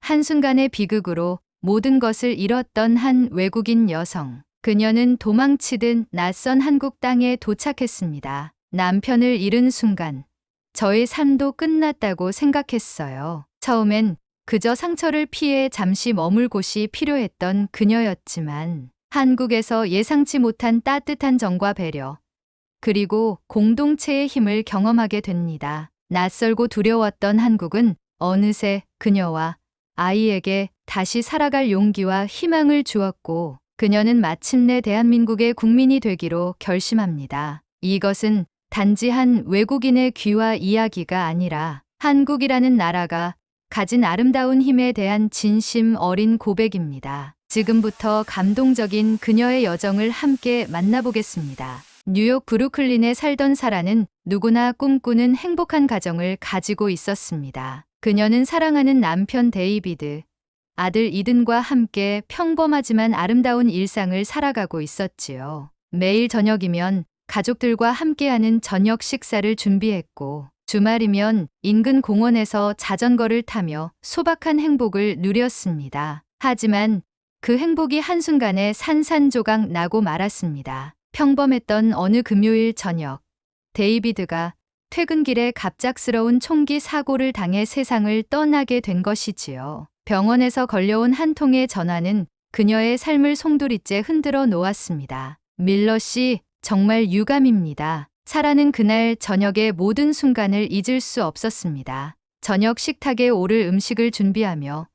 한순간의 비극으로 모든 것을 잃었던 한 외국인 여성. 그녀는 도망치듯 낯선 한국 땅에 도착했습니다. 남편을 잃은 순간 저의 삶도 끝났다고 생각했어요. 처음엔 그저 상처를 피해 잠시 머물 곳이 필요했던 그녀였지만 한국에서 예상치 못한 따뜻한 정과 배려, 그리고 공동체의 힘을 경험하게 됩니다. 낯설고 두려웠던 한국은 어느새 그녀와 아이에게 다시 살아갈 용기와 희망을 주었고, 그녀는 마침내 대한민국의 국민이 되기로 결심합니다. 이것은 단지 한 외국인의 귀화 이야기가 아니라 한국이라는 나라가 가진 아름다운 힘에 대한 진심 어린 고백입니다. 지금부터 감동적인 그녀의 여정을 함께 만나보겠습니다. 뉴욕 브루클린에 살던 사라는 누구나 꿈꾸는 행복한 가정을 가지고 있었습니다. 그녀는 사랑하는 남편 데이비드, 아들 이든과 함께 평범하지만 아름다운 일상을 살아가고 있었지요. 매일 저녁이면 가족들과 함께하는 저녁 식사를 준비했고, 주말이면 인근 공원에서 자전거를 타며 소박한 행복을 누렸습니다. 하지만 그 행복이 한순간에 산산조각 나고 말았습니다. 평범했던 어느 금요일 저녁, 데이비드가 퇴근길에 갑작스러운 총기 사고를 당해 세상을 떠나게 된 것이지요. 병원에서 걸려온 한 통의 전화는 그녀의 삶을 송두리째 흔들어 놓았습니다. 밀러 씨, 정말 유감입니다. 사라는 그날 저녁의 모든 순간을 잊을 수 없었습니다. 저녁 식탁에 오를 음식을 준비하며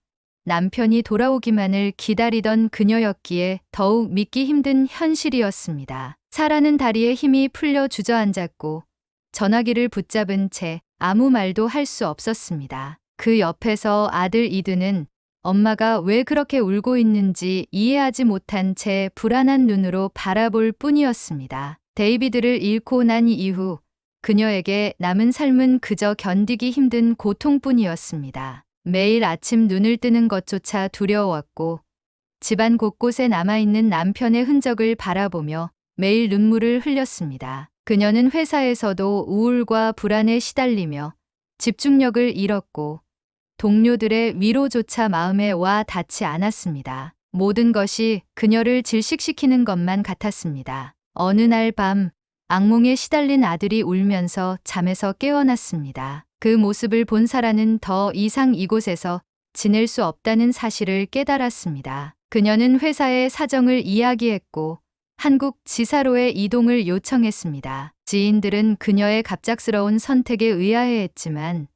남편이 돌아오기만을 기다리던 그녀였기에 더욱 믿기 힘든 현실이었습니다. 사라는 다리에 힘이 풀려 주저앉았고 전화기를 붙잡은 채 아무 말도 할 수 없었습니다. 그 옆에서 아들 이드는 엄마가 왜 그렇게 울고 있는지 이해하지 못한 채 불안한 눈으로 바라볼 뿐이었습니다. 데이비드를 잃고 난 이후 그녀에게 남은 삶은 그저 견디기 힘든 고통뿐이었습니다. 매일 아침 눈을 뜨는 것조차 두려웠고, 집안 곳곳에 남아있는 남편의 흔적을 바라보며 매일 눈물을 흘렸습니다. 그녀는 회사에서도 우울과 불안에 시달리며 집중력을 잃었고, 동료들의 위로조차 마음에 와 닿지 않았습니다. 모든 것이 그녀를 질식시키는 것만 같았습니다. 어느 날 밤, 악몽에 시달린 아들이 울면서 잠에서 깨어났습니다. 그 모습을 본 사라는 더 이상 이곳에서 지낼 수 없다는 사실을 깨달았습니다. 그녀는 회사에 사정을 이야기했고 한국 지사로에 이동을 요청했습니다. 지인들은 그녀의 갑작스러운 선택에 의아해했지만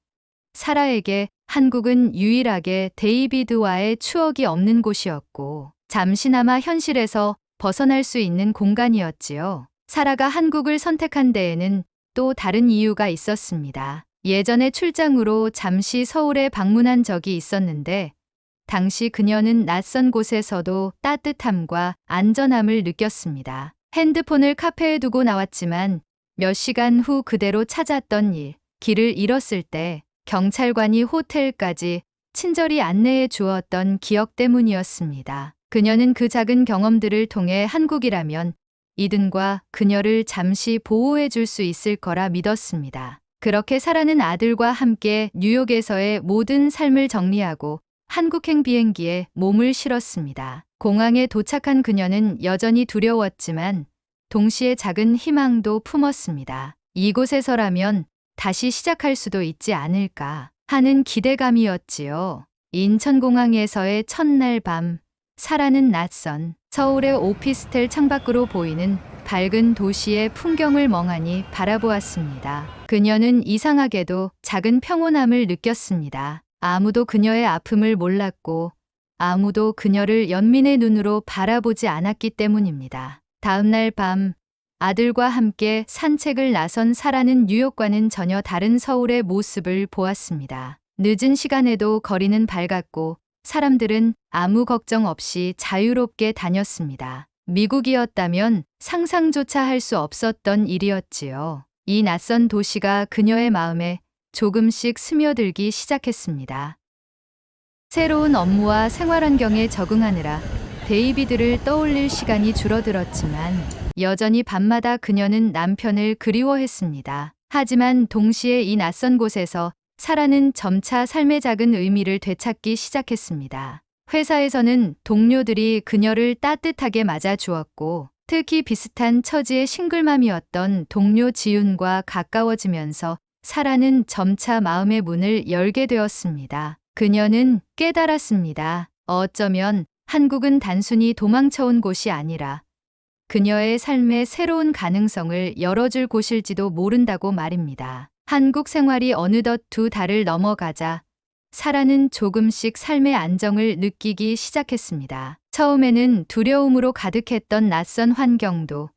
사라에게 한국은 유일하게 데이비드와의 추억이 없는 곳이었고 잠시나마 현실에서 벗어날 수 있는 공간이었지요. 사라가 한국을 선택한 데에는 또 다른 이유가 있었습니다. 예전에 출장으로 잠시 서울에 방문한 적이 있었는데 당시 그녀는 낯선 곳에서도 따뜻함과 안전함을 느꼈습니다. 핸드폰을 카페에 두고 나왔지만 몇 시간 후 그대로 찾았던 길을 잃었을 때 경찰관이 호텔까지 친절히 안내해 주었던 기억 때문이었습니다. 그녀는 그 작은 경험들을 통해 한국이라면 이든과 그녀를 잠시 보호해 줄 수 있을 거라 믿었습니다. 그렇게 사라는 아들과 함께 뉴욕에서의 모든 삶을 정리하고 한국행 비행기에 몸을 실었습니다. 공항에 도착한 그녀는 여전히 두려웠지만 동시에 작은 희망도 품었습니다. 이곳에서라면 다시 시작할 수도 있지 않을까 하는 기대감이었지요. 인천공항에서의 첫날 밤, 사라는 낯선 서울의 오피스텔 창밖으로 보이는 밝은 도시의 풍경을 멍하니 바라보았습니다. 그녀는 이상하게도 작은 평온함을 느꼈습니다. 아무도 그녀의 아픔을 몰랐고 아무도 그녀를 연민의 눈으로 바라보지 않았기 때문입니다. 다음 날 밤, 아들과 함께 산책을 나선 사라는 뉴욕과는 전혀 다른 서울의 모습을 보았습니다. 늦은 시간에도 거리는 밝았고 사람들은 아무 걱정 없이 자유롭게 다녔습니다. 미국이었다면 상상조차 할 수 없었던 일이었지요. 이 낯선 도시가 그녀의 마음에 조금씩 스며들기 시작했습니다. 새로운 업무와 생활 환경에 적응하느라 데이비드를 떠올릴 시간이 줄어들었지만 여전히 밤마다 그녀는 남편을 그리워했습니다. 하지만 동시에 이 낯선 곳에서 사라는 점차 삶의 작은 의미를 되찾기 시작했습니다. 회사에서는 동료들이 그녀를 따뜻하게 맞아주었고, 특히 비슷한 처지의 싱글맘이었던 동료 지윤과 가까워지면서 사라는 점차 마음의 문을 열게 되었습니다. 그녀는 깨달았습니다. 어쩌면 한국은 단순히 도망쳐온 곳이 아니라 그녀의 삶의 새로운 가능성을 열어줄 곳일지도 모른다고 말입니다. 한국 생활이 어느덧 2달을 넘어가자 사라는 조금씩 삶의 안정을 느끼기 시작했습니다. 처음에는 두려움으로 가득했던 낯선 환경도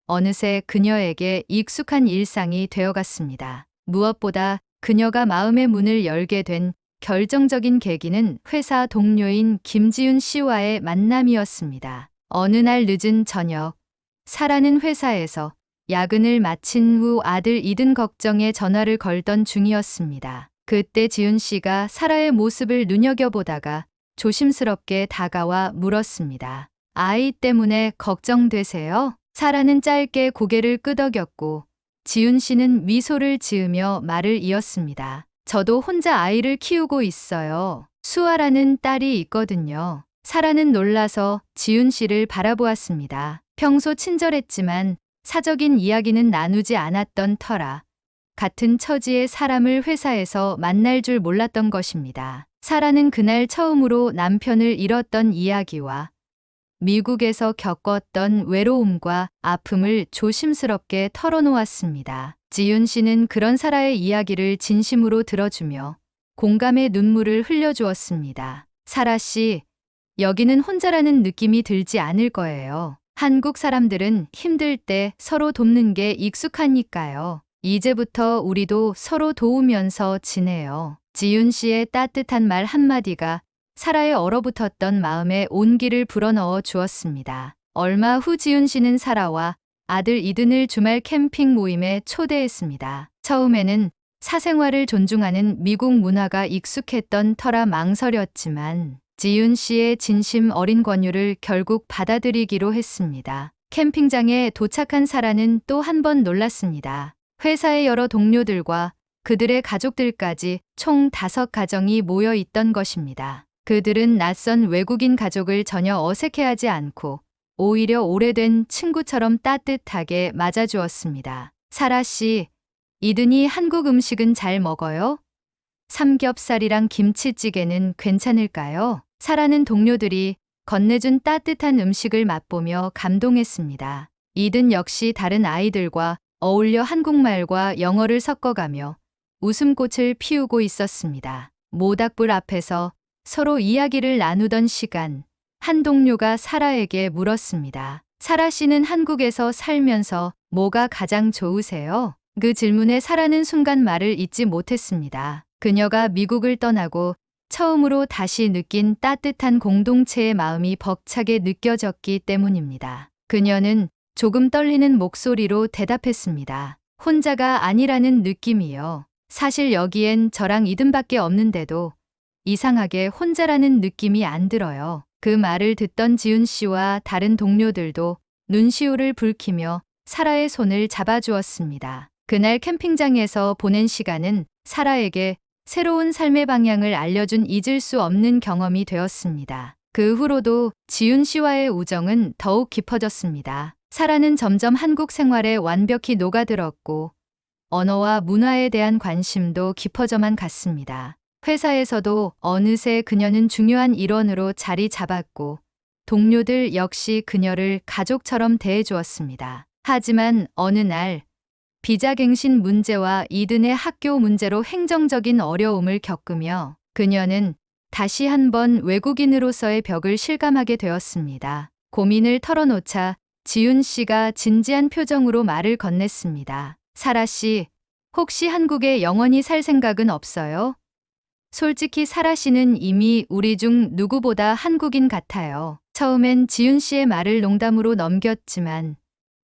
어느새 그녀에게 익숙한 일상이 되어갔습니다. 무엇보다 그녀가 마음의 문을 열게 된 결정적인 계기는 회사 동료인 김지윤 씨와의 만남이었습니다. 어느 날 늦은 저녁, 사라는 회사에서 야근을 마친 후 아들 이든 걱정에 전화를 걸던 중이었습니다. 그때 지윤 씨가 사라의 모습을 눈여겨보다가 조심스럽게 다가와 물었습니다. 아이 때문에 걱정되세요? 사라는 짧게 고개를 끄덕였고 지윤 씨는 미소를 지으며 말을 이었습니다. 저도 혼자 아이를 키우고 있어요. 수아라는 딸이 있거든요. 사라는 놀라서 지윤 씨를 바라보았습니다. 평소 친절했지만 사적인 이야기는 나누지 않았던 터라 같은 처지의 사람을 회사에서 만날 줄 몰랐던 것입니다. 사라는 그날 처음으로 남편을 잃었던 이야기와 미국에서 겪었던 외로움과 아픔을 조심스럽게 털어놓았습니다. 지윤 씨는 그런 사라의 이야기를 진심으로 들어주며 공감의 눈물을 흘려주었습니다. 사라 씨, 여기는 혼자라는 느낌이 들지 않을 거예요. 한국 사람들은 힘들 때 서로 돕는 게 익숙하니까요. 이제부터 우리도 서로 도우면서 지내요. 지윤 씨의 따뜻한 말 한마디가 사라의 얼어붙었던 마음에 온기를 불어넣어 주었습니다. 얼마 후 지윤 씨는 사라와 아들 이든을 주말 캠핑 모임에 초대했습니다. 처음에는 사생활을 존중하는 미국 문화가 익숙했던 터라 망설였지만 지윤 씨의 진심 어린 권유를 결국 받아들이기로 했습니다. 캠핑장에 도착한 사라는 또 한 번 놀랐습니다. 회사의 여러 동료들과 그들의 가족들까지 총 5가정이 모여 있던 것입니다. 그들은 낯선 외국인 가족을 전혀 어색해하지 않고 오히려 오래된 친구처럼 따뜻하게 맞아주었습니다. 사라 씨, 이든이 한국 음식은 잘 먹어요? 삼겹살이랑 김치찌개는 괜찮을까요? 사라는 동료들이 건네준 따뜻한 음식을 맛보며 감동했습니다. 이든 역시 다른 아이들과 어울려 한국말과 영어를 섞어가며 웃음꽃을 피우고 있었습니다. 모닥불 앞에서 서로 이야기를 나누던 시간, 한 동료가 사라에게 물었습니다. 사라 씨는 한국에서 살면서 뭐가 가장 좋으세요? 그 질문에 사라는 순간 말을 잇지 못했습니다. 그녀가 미국을 떠나고 처음으로 다시 느낀 따뜻한 공동체의 마음이 벅차게 느껴졌기 때문입니다. 그녀는 조금 떨리는 목소리로 대답했습니다. 혼자가 아니라는 느낌이요. 사실 여기엔 저랑 이든밖에 없는데도 이상하게 혼자라는 느낌이 안 들어요. 그 말을 듣던 지윤 씨와 다른 동료들도 눈시울을 붉히며 사라의 손을 잡아주었습니다. 그날 캠핑장에서 보낸 시간은 사라에게 새로운 삶의 방향을 알려준 잊을 수 없는 경험이 되었습니다. 그 후로도 지윤 씨와의 우정은 더욱 깊어졌습니다. 사라는 점점 한국 생활에 완벽히 녹아들었고 언어와 문화에 대한 관심도 깊어져만 갔습니다. 회사에서도 어느새 그녀는 중요한 일원으로 자리 잡았고 동료들 역시 그녀를 가족처럼 대해주었습니다. 하지만 어느 날 비자갱신 문제와 이든의 학교 문제로 행정적인 어려움을 겪으며 그녀는 다시 한번 외국인으로서의 벽을 실감하게 되었습니다. 고민을 털어놓자 지윤 씨가 진지한 표정으로 말을 건넸습니다. 사라 씨, 혹시 한국에 영원히 살 생각은 없어요? 솔직히 사라 씨는 이미 우리 중 누구보다 한국인 같아요. 처음엔 지윤 씨의 말을 농담으로 넘겼지만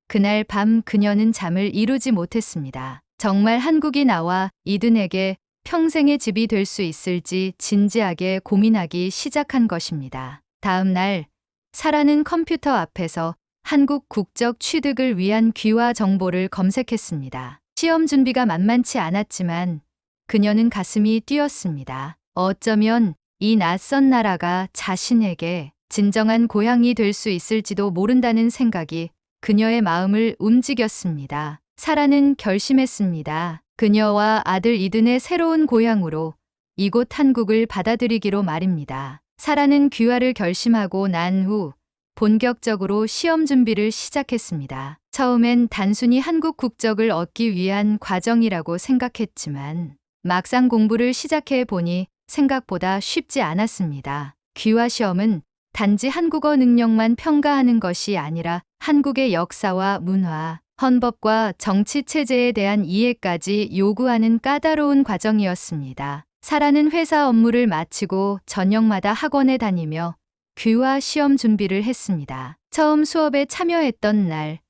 그날 밤 그녀는 잠을 이루지 못했습니다. 정말 한국이 나와 이든에게 평생의 집이 될 수 있을지 진지하게 고민하기 시작한 것입니다. 다음 날 사라는 컴퓨터 앞에서 한국 국적 취득을 위한 귀화 정보를 검색했습니다. 시험 준비가 만만치 않았지만 그녀는 가슴이 뛰었습니다. 어쩌면 이 낯선 나라가 자신에게 진정한 고향이 될 수 있을지도 모른다는 생각이 그녀의 마음을 움직였습니다. 사라는 결심했습니다. 그녀와 아들 이든의 새로운 고향으로 이곳 한국을 받아들이기로 말입니다. 사라는 귀화를 결심하고 난 후 본격적으로 시험 준비를 시작했습니다. 처음엔 단순히 한국 국적을 얻기 위한 과정이라고 생각했지만 막상 공부를 시작해 보니 생각보다 쉽지 않았습니다. 귀화 시험은 단지 한국어 능력만 평가하는 것이 아니라 한국의 역사와 문화, 헌법과 정치 체제에 대한 이해까지 요구하는 까다로운 과정이었습니다. 사라는 회사 업무를 마치고 저녁마다 학원에 다니며 귀화 시험 준비를 했습니다. 처음 수업에 참여했던 날,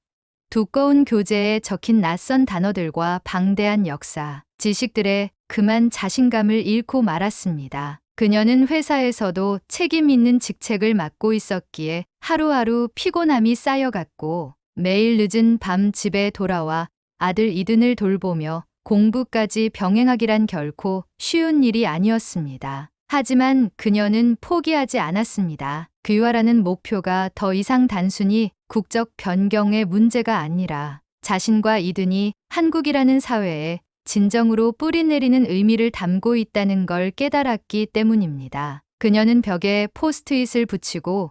두꺼운 교재에 적힌 낯선 단어들과 방대한 역사, 지식들에 그만 자신감을 잃고 말았습니다. 그녀는 회사에서도 책임 있는 직책을 맡고 있었기에 하루하루 피곤함이 쌓여갔고 매일 늦은 밤 집에 돌아와 아들 이든을 돌보며 공부까지 병행하기란 결코 쉬운 일이 아니었습니다. 하지만 그녀는 포기하지 않았습니다. 귀화라는 목표가 더 이상 단순히 국적 변경의 문제가 아니라 자신과 이든이 한국이라는 사회에 진정으로 뿌리내리는 의미를 담고 있다는 걸 깨달았기 때문입니다. 그녀는 벽에 포스트잇을 붙이고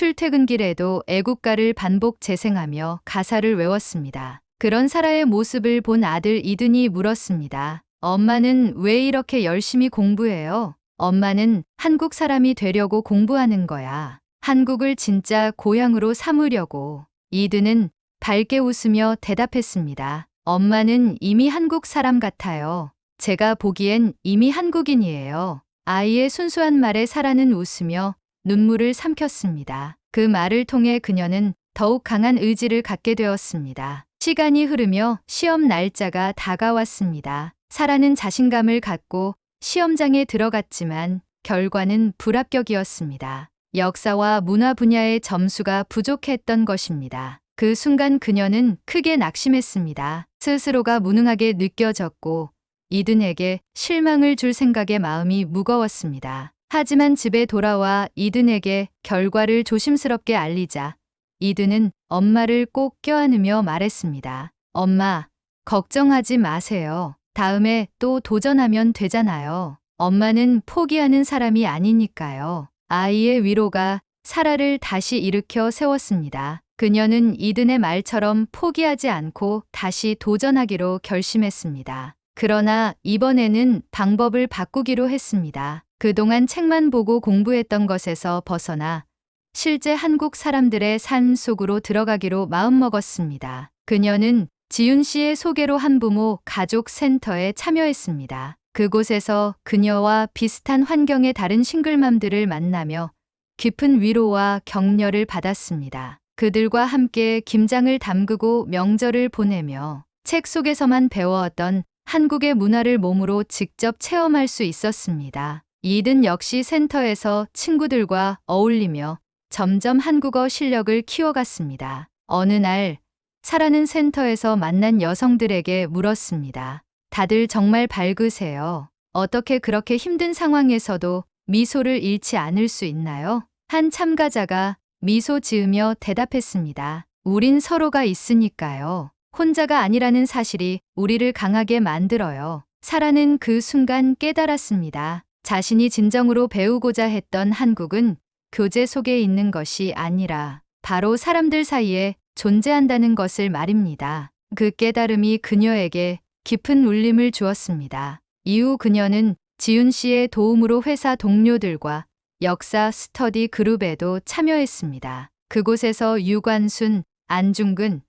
출퇴근길에도 애국가를 반복 재생하며 가사를 외웠습니다. 그런 사라의 모습을 본 아들 이든이 물었습니다. 엄마는 왜 이렇게 열심히 공부해요? 엄마는 한국 사람이 되려고 공부하는 거야. 한국을 진짜 고향으로 삼으려고. 이든은 밝게 웃으며 대답했습니다. 엄마는 이미 한국 사람 같아요. 제가 보기엔 이미 한국인이에요. 아이의 순수한 말에 사라는 웃으며 눈물을 삼켰습니다. 그 말을 통해 그녀는 더욱 강한 의지를 갖게 되었습니다. 시간이 흐르며 시험 날짜가 다가왔습니다. 사라는 자신감을 갖고 시험장에 들어갔지만 결과는 불합격이었습니다. 역사와 문화 분야의 점수가 부족했던 것입니다. 그 순간 그녀는 크게 낙심했습니다. 스스로가 무능하게 느껴졌고 이든에게 실망을 줄 생각에 마음이 무거웠습니다. 하지만 집에 돌아와 이든에게 결과를 조심스럽게 알리자 이든은 엄마를 꼭 껴안으며 말했습니다. 엄마, 걱정하지 마세요. 다음에 또 도전하면 되잖아요. 엄마는 포기하는 사람이 아니니까요. 아이의 위로가 사라를 다시 일으켜 세웠습니다. 그녀는 이든의 말처럼 포기하지 않고 다시 도전하기로 결심했습니다. 그러나 이번에는 방법을 바꾸기로 했습니다. 그동안 책만 보고 공부했던 것에서 벗어나 실제 한국 사람들의 삶 속으로 들어가기로 마음먹었습니다. 그녀는 지윤 씨의 소개로 한부모 가족 센터에 참여했습니다. 그곳에서 그녀와 비슷한 환경의 다른 싱글맘들을 만나며 깊은 위로와 격려를 받았습니다. 그들과 함께 김장을 담그고 명절을 보내며 책 속에서만 배워왔던 한국의 문화를 몸으로 직접 체험할 수 있었습니다. 이든 역시 센터에서 친구들과 어울리며 점점 한국어 실력을 키워갔습니다. 어느 날 사라는 센터에서 만난 여성들에게 물었습니다. 다들 정말 밝으세요. 어떻게 그렇게 힘든 상황에서도 미소를 잃지 않을 수 있나요? 한 참가자가 미소 지으며 대답했습니다. 우린 서로가 있으니까요. 혼자가 아니라는 사실이 우리를 강하게 만들어요. 사라는 그 순간 깨달았습니다. 자신이 진정으로 배우고자 했던 한국은 교재 속에 있는 것이 아니라 바로 사람들 사이에 존재한다는 것을 말입니다. 그 깨달음이 그녀에게 깊은 울림을 주었습니다. 이후 그녀는 지윤 씨의 도움으로 회사 동료들과 역사 스터디 그룹에도 참여했습니다. 그곳에서 유관순, 안중근,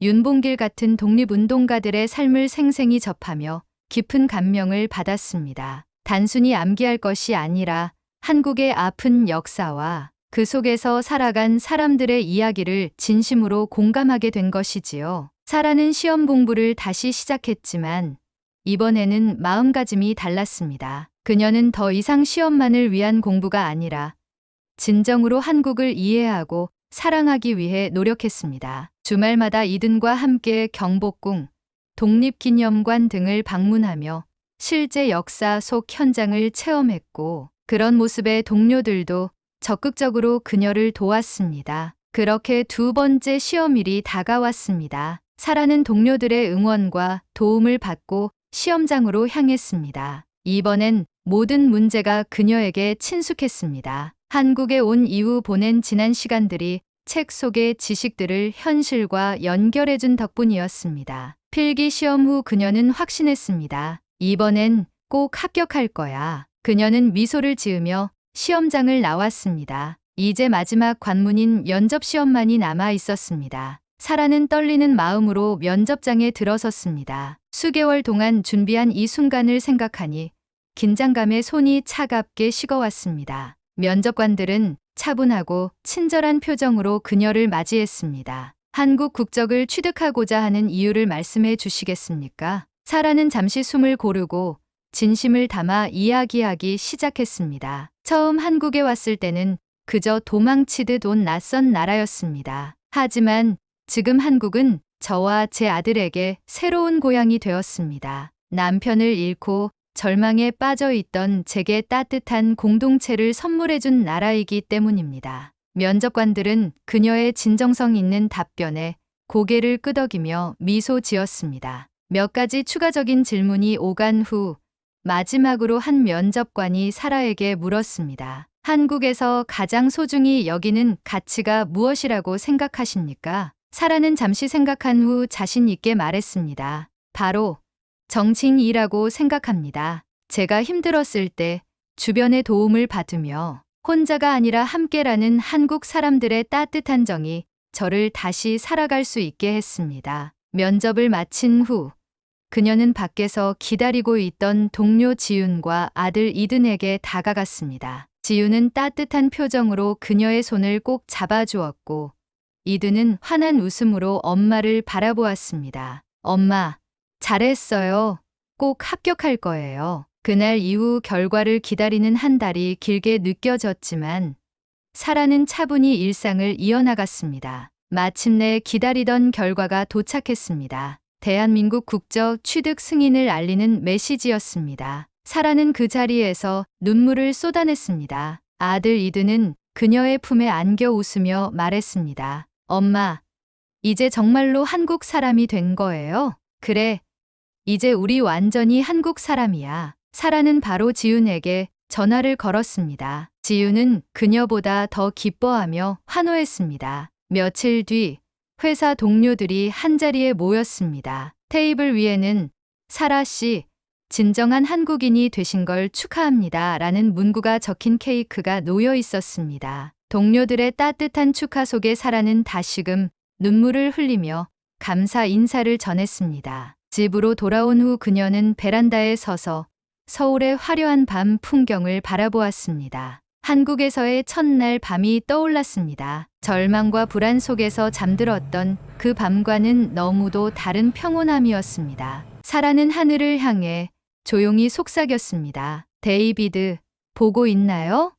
윤봉길 같은 독립운동가들의 삶을 생생히 접하며 깊은 감명을 받았습니다. 단순히 암기할 것이 아니라 한국의 아픈 역사와 그 속에서 살아간 사람들의 이야기를 진심으로 공감하게 된 것이지요. 사라는 시험 공부를 다시 시작했지만 이번에는 마음가짐이 달랐습니다. 그녀는 더 이상 시험만을 위한 공부가 아니라 진정으로 한국을 이해하고 사랑하기 위해 노력했습니다. 주말마다 이든과 함께 경복궁, 독립기념관 등을 방문하며 실제 역사 속 현장을 체험했고 그런 모습에 동료들도 적극적으로 그녀를 도왔습니다. 그렇게 두 번째 시험일이 다가왔습니다. 사라는 동료들의 응원과 도움을 받고 시험장으로 향했습니다. 이번엔 모든 문제가 그녀에게 친숙했습니다. 한국에 온 이후 보낸 지난 시간들이 책 속의 지식들을 현실과 연결해준 덕분이었습니다. 필기 시험 후 그녀는 확신했습니다. 이번엔 꼭 합격할 거야. 그녀는 미소를 지으며 시험장을 나왔습니다. 이제 마지막 관문인 면접 시험만이 남아 있었습니다. 사라는 떨리는 마음으로 면접장에 들어섰습니다. 수개월 동안 준비한 이 순간을 생각하니 긴장감에 손이 차갑게 식어왔습니다. 면접관들은 차분하고 친절한 표정으로 그녀를 맞이했습니다. 한국 국적을 취득하고자 하는 이유를 말씀해 주시겠습니까? 사라는 잠시 숨을 고르고 진심을 담아 이야기하기 시작했습니다. 처음 한국에 왔을 때는 그저 도망치듯 온 낯선 나라였습니다. 하지만 지금 한국은 저와 제 아들에게 새로운 고향이 되었습니다. 남편을 잃고 절망에 빠져 있던 제게 따뜻한 공동체를 선물해준 나라이기 때문입니다. 면접관들은 그녀의 진정성 있는 답변에 고개를 끄덕이며 미소 지었습니다. 몇 가지 추가적인 질문이 오간 후 마지막으로 한 면접관이 사라에게 물었습니다. 한국에서 가장 소중히 여기는 가치가 무엇이라고 생각하십니까? 사라는 잠시 생각한 후 자신 있게 말했습니다. 바로 정치인이라고 생각합니다. 제가 힘들었을 때 주변의 도움을 받으며 혼자가 아니라 함께라는 한국 사람들의 따뜻한 정이 저를 다시 살아갈 수 있게 했습니다. 면접을 마친 후 그녀는 밖에서 기다리고 있던 동료 지윤과 아들 이든에게 다가갔습니다. 지윤은 따뜻한 표정으로 그녀의 손을 꼭 잡아주었고 이든은 환한 웃음으로 엄마를 바라보았습니다. 엄마, 잘했어요. 꼭 합격할 거예요. 그날 이후 결과를 기다리는 한 달이 길게 느껴졌지만 사라는 차분히 일상을 이어나갔습니다. 마침내 기다리던 결과가 도착했습니다. 대한민국 국적 취득 승인을 알리는 메시지였습니다. 사라는 그 자리에서 눈물을 쏟아냈습니다. 아들 이든은 그녀의 품에 안겨 웃으며 말했습니다. 엄마, 이제 정말로 한국 사람이 된 거예요? 그래, 이제 우리 완전히 한국 사람이야. 사라는 바로 지윤에게 전화를 걸었습니다. 지윤은 그녀보다 더 기뻐하며 환호했습니다. 며칠 뒤 회사 동료들이 한자리에 모였습니다. 테이블 위에는 사라 씨, 진정한 한국인이 되신 걸 축하합니다. 라는 문구가 적힌 케이크가 놓여 있었습니다. 동료들의 따뜻한 축하 속에 사라는 다시금 눈물을 흘리며 감사 인사를 전했습니다. 집으로 돌아온 후 그녀는 베란다에 서서 서울의 화려한 밤 풍경을 바라보았습니다. 한국에서의 첫날 밤이 떠올랐습니다. 절망과 불안 속에서 잠들었던 그 밤과는 너무도 다른 평온함이었습니다. 사라는 하늘을 향해 조용히 속삭였습니다. 데이비드, 보고 있나요?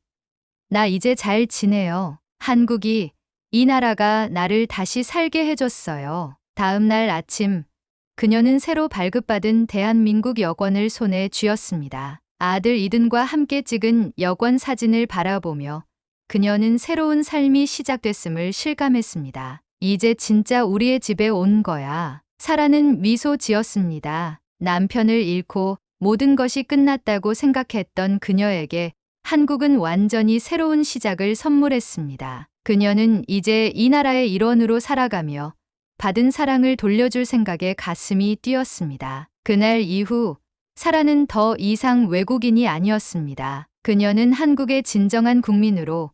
나 이제 잘 지내요. 한국이, 이 나라가 나를 다시 살게 해줬어요. 다음 날 아침, 그녀는 새로 발급받은 대한민국 여권을 손에 쥐었습니다. 아들 이든과 함께 찍은 여권 사진을 바라보며 그녀는 새로운 삶이 시작됐음을 실감했습니다. 이제 진짜 우리의 집에 온 거야. 사라는 미소 지었습니다. 남편을 잃고 모든 것이 끝났다고 생각했던 그녀에게 한국은 완전히 새로운 시작을 선물했습니다. 그녀는 이제 이 나라의 일원으로 살아가며 받은 사랑을 돌려줄 생각에 가슴이 뛰었습니다. 그날 이후 사라는 더 이상 외국인이 아니었습니다. 그녀는 한국의 진정한 국민으로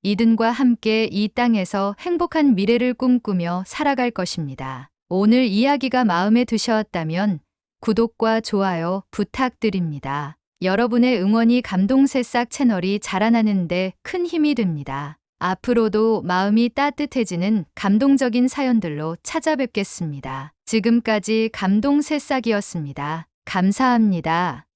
이든과 함께 이 땅에서 행복한 미래를 꿈꾸며 살아갈 것입니다. 오늘 이야기가 마음에 드셨다면 구독과 좋아요 부탁드립니다. 여러분의 응원이 감동새싹 채널이 자라나는 데 큰 힘이 됩니다. 앞으로도 마음이 따뜻해지는 감동적인 사연들로 찾아뵙겠습니다. 지금까지 감동새싹이었습니다. 감사합니다.